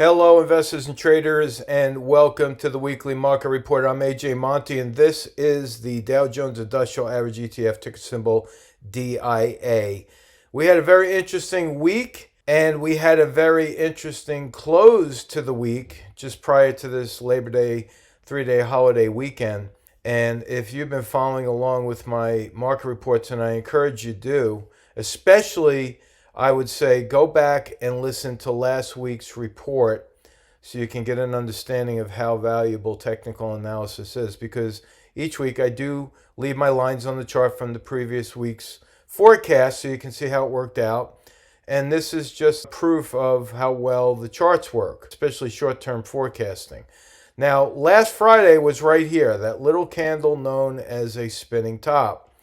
Hello, investors and traders, and welcome to the weekly market report. I'm AJ Monte, and this is the Dow Jones Industrial Average ETF, ticker symbol DIA. We had a very interesting week, and we had a very interesting close to the week just prior to this Labor Day, 3-day holiday weekend. And if you've been following along with my market reports, and I encourage you to, especially I would say go back and listen to last week's report so you can get an understanding of how valuable technical analysis is, because each week I do leave my lines on the chart from the previous week's forecast so you can see how it worked out. And this is just proof of how well the charts work, especially short-term forecasting. Now, last Friday was right here, that little candle known as a spinning top.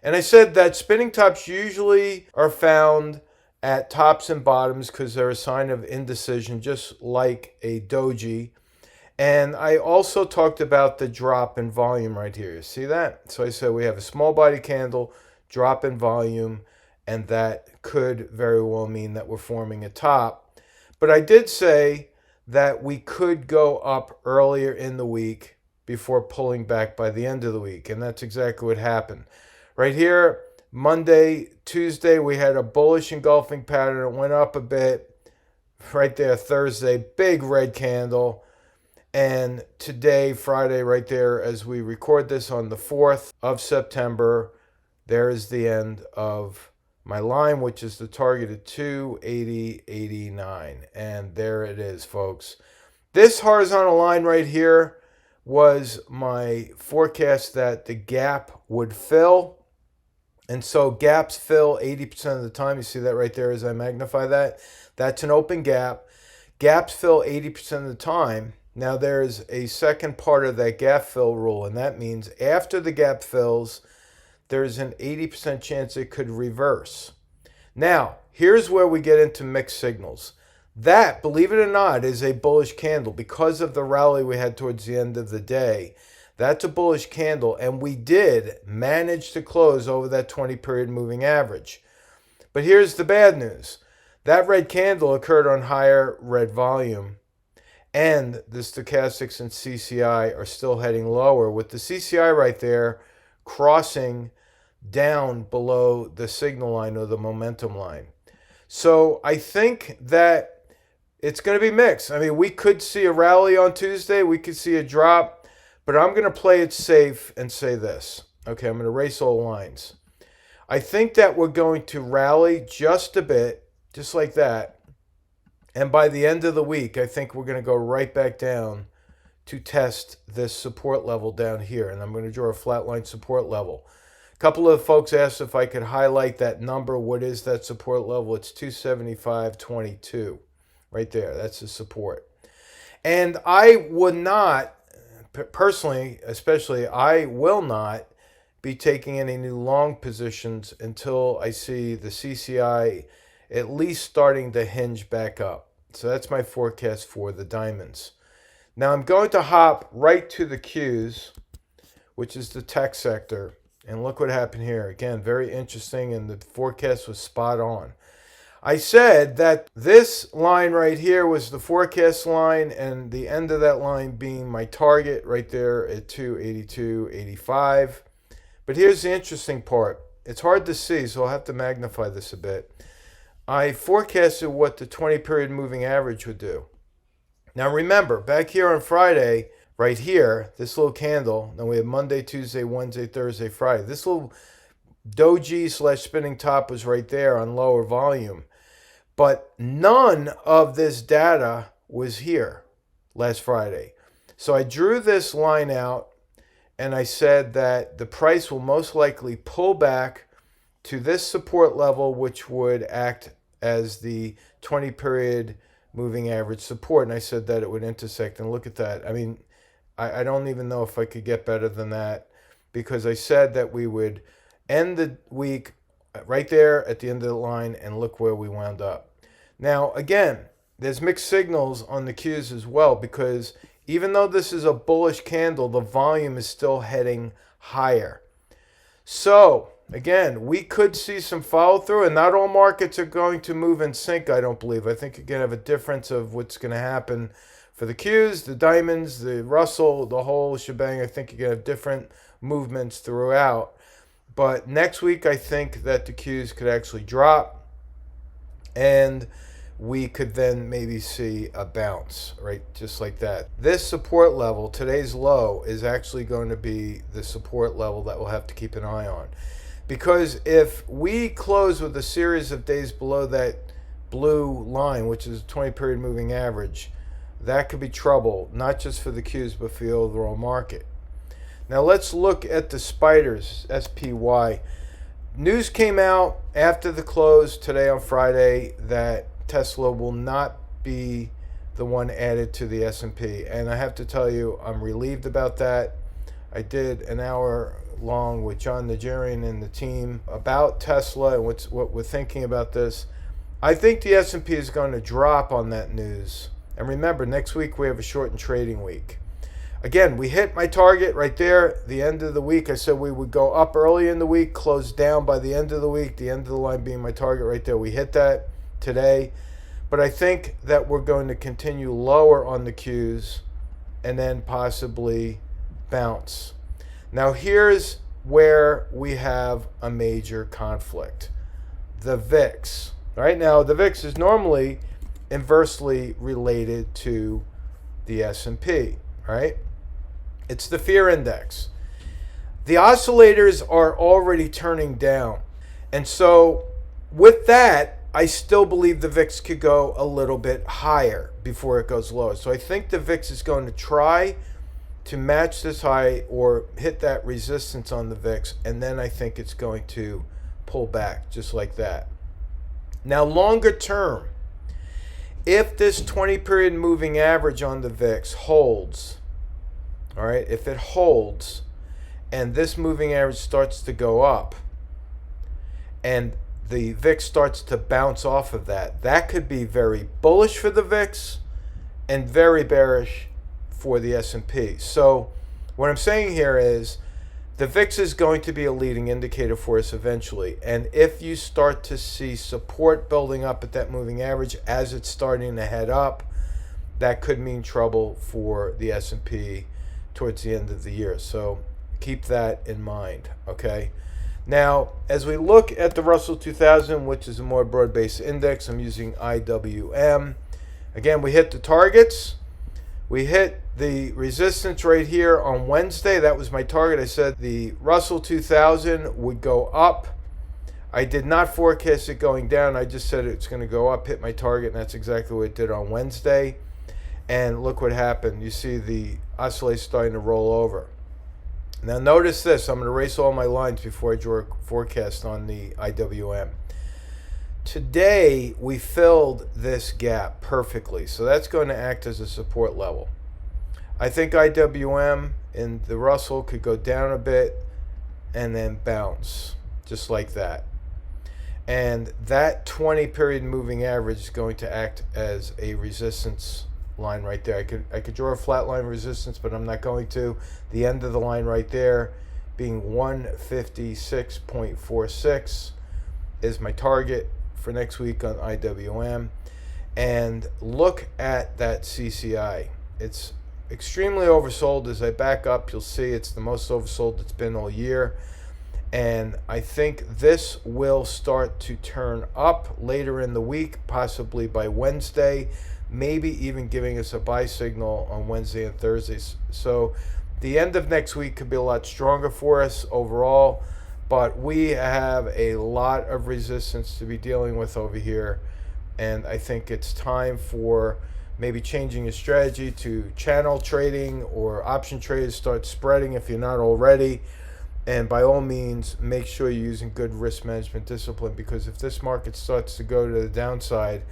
And I said that spinning tops usually are found at tops and bottoms because they're a sign of indecision, just like a doji. And I also talked about the drop in volume right here. You see that? So I said we have a small body candle, drop in volume, and that could very well mean that we're forming a top. But I did say that we could go up earlier in the week before pulling back by the end of the week. And that's exactly what happened. Right here, Monday, Tuesday, we had a bullish engulfing pattern. It went up a bit. Right there, Thursday, big red candle. And today, Friday, right there, as we record this on the 4th of September, there is the end of my line, which is the target at 280.89. And there it is, folks. This horizontal line right here was my forecast that the gap would fill. And so gaps fill 80% of the time. You see that right there as I magnify that? That's an open gap. Gaps fill 80% of the time. Now there's a second part of that gap fill rule, and that means after the gap fills, there's an 80% chance it could reverse. Now, here's where we get into mixed signals. That, believe it or not, is a bullish candle because of the rally we had towards the end of the day. That's a bullish candle, and we did manage to close over that 20-period moving average. But here's the bad news. That red candle occurred on higher red volume, and the stochastics and CCI are still heading lower, with the CCI right there crossing down below the signal line or the momentum line. So I think that it's going to be mixed. I mean, we could see a rally on Tuesday. We could see a drop. But I'm going to play it safe and say this. Okay, I'm going to erase all lines. I think that we're going to rally just a bit, just like that. And by the end of the week, I think we're going to go right back down to test this support level down here. And I'm going to draw a flatline support level. A couple of folks asked if I could highlight that number. What is that support level? It's 275.22. Right there. That's the support. And I would not, personally, especially, I will not be taking any new long positions until I see the CCI at least starting to hinge back up. So that's my forecast for the diamonds. Now I'm going to hop right to the Qs, which is the tech sector. And look what happened here. Again, very interesting, and the forecast was spot on. I said that this line right here was the forecast line, and the end of that line being my target right there at 282.85. But here's the interesting part. It's hard to see, so I'll have to magnify this a bit. I forecasted what the 20-period moving average would do. Now remember, back here on Friday, right here, this little candle, then we have Monday, Tuesday, Wednesday, Thursday, Friday. This little doji / spinning top was right there on lower volume. But none of this data was here last Friday. So I drew this line out, and I said that the price will most likely pull back to this support level, which would act as the 20-period moving average support. And I said that it would intersect. And look at that. I mean, I don't even know if I could get better than that, because I said that we would end the week right there at the end of the line, and look where we wound up. Now, again, there's mixed signals on the Qs as well, because even though this is a bullish candle, the volume is still heading higher. So again, we could see some follow through, and not all markets are going to move in sync, I don't believe. I think you're going to have a difference of what's going to happen for the Qs, the diamonds, the Russell, the whole shebang. I think you're going to have different movements throughout. But next week, I think that the Qs could actually drop, and we could then maybe see a bounce, right? Just like that. This support level, today's low, is actually going to be the support level that we'll have to keep an eye on. Because if we close with a series of days below that blue line, which is a 20-period moving average, that could be trouble, not just for the Qs, but for the overall market. Now let's look at the spiders, SPY. News came out after the close today on Friday that Tesla will not be the one added to the S&P. And I have to tell you, I'm relieved about that. I did an hour long with John Nigerian and the team about Tesla and what we're thinking about this. I think the S&P is going to drop on that news. And remember, next week we have a shortened trading week. Again, we hit my target right there. The end of the week, I said we would go up early in the week, close down by the end of the week, the end of the line being my target right there. We hit that today. But I think that we're going to continue lower on the Qs and then possibly bounce. Now here's where we have a major conflict. The VIX. Right now, the VIX is normally inversely related to the S&P, right? It's the fear index. The oscillators are already turning down. And so with that, I still believe the VIX could go a little bit higher before it goes lower. So I think the VIX is going to try to match this high or hit that resistance on the VIX, and then I think it's going to pull back just like that. Now, longer term, if this 20-period moving average on the VIX holds, all right, if it holds and this moving average starts to go up and the VIX starts to bounce off of that, that could be very bullish for the VIX and very bearish for the S&P. So what I'm saying here is the VIX is going to be a leading indicator for us eventually. And if you start to see support building up at that moving average as it's starting to head up, that could mean trouble for the S&P towards the end of the year. So keep that in mind, okay? Now, as we look at the Russell 2000, which is a more broad-based index, I'm using IWM. Again, we hit the targets. We hit the resistance right here on Wednesday. That was my target. I said the Russell 2000 would go up. I did not forecast it going down. I just said it's going to go up, hit my target, and that's exactly what it did on Wednesday. And look what happened. You see the oscillator starting to roll over. Now notice this. I'm going to erase all my lines before I draw a forecast on the IWM. Today, we filled this gap perfectly. So that's going to act as a support level. I think IWM and the Russell could go down a bit and then bounce, just like that. And that 20-period moving average is going to act as a resistance line right there. I could draw a flat line resistance, but I'm not going to. The end of the line right there being 156.46 is my target for next week on IWM. And look at that CCI. It's extremely oversold. As I back up, you'll see it's the most oversold it's been all year. And I think this will start to turn up later in the week, possibly by Wednesday, maybe even giving us a buy signal on Wednesday and Thursdays. So the end of next week could be a lot stronger for us overall, but we have a lot of resistance to be dealing with over here. And I think it's time for maybe changing your strategy to channel trading or option traders, start spreading if you're not already. And by all means, make sure you're using good risk management discipline, because if this market starts to go to the downside,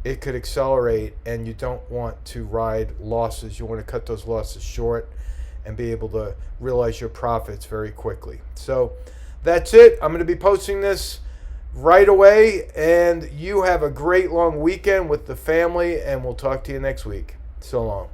it could accelerate, and you don't want to ride losses. You want to cut those losses short and be able to realize your profits very quickly. So that's it. I'm going to be posting this right away, and you have a great long weekend with the family, and we'll talk to you next week. So long.